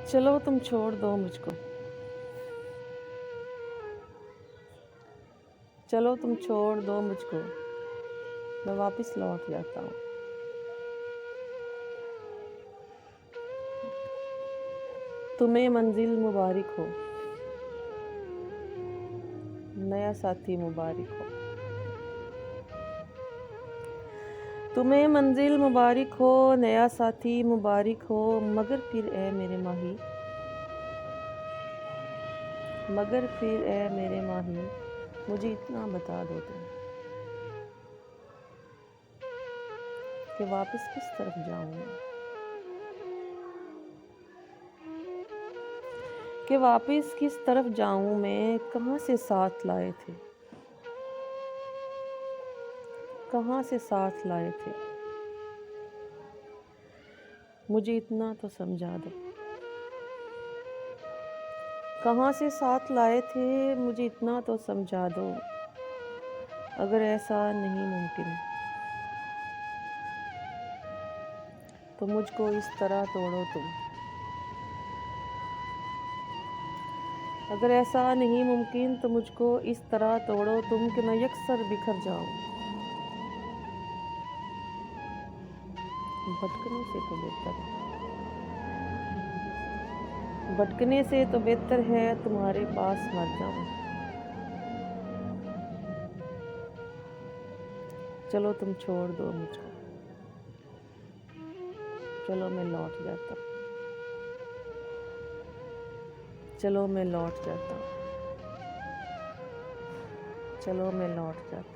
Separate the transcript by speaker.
Speaker 1: चलो तुम छोड़ दो मुझको। चलो तुम छोड़ दो मुझको, मैं वापस लौट जाता हूँ। तुम्हें मंजिल मुबारक हो, नया साथी मुबारक हो। तुम्हें मंजिल मुबारक हो, नया साथी मुबारक हो। मगर फिर ए मेरे माही, मगर फिर ए मेरे माही, मुझे इतना बता दो तुम कि वापस किस तरफ जाऊं मैं, कि वापस किस तरफ जाऊं मैं। कहाँ से साथ लाए थे, कहाँ से साथ लाए थे, मुझे इतना तो समझा दो। कहाँ से साथ लाए थे, मुझे इतना तो समझा दो। अगर ऐसा नहीं मुमकिन तो मुझको इस तरह तोड़ो तुम। अगर ऐसा नहीं मुमकिन तो मुझको इस तरह तोड़ो तुम कि मैं यकसर बिखर जाऊं। भटकने से तो बेहतर है, भटकने से तो बेहतर है तुम्हारे पास मर जाऊं। चलो तुम छोड़ दो मुझको, चलो मैं लौट जाता हूँ। चलो मैं लौट जाता हूँ। चलो मैं लौट जाता हूँ।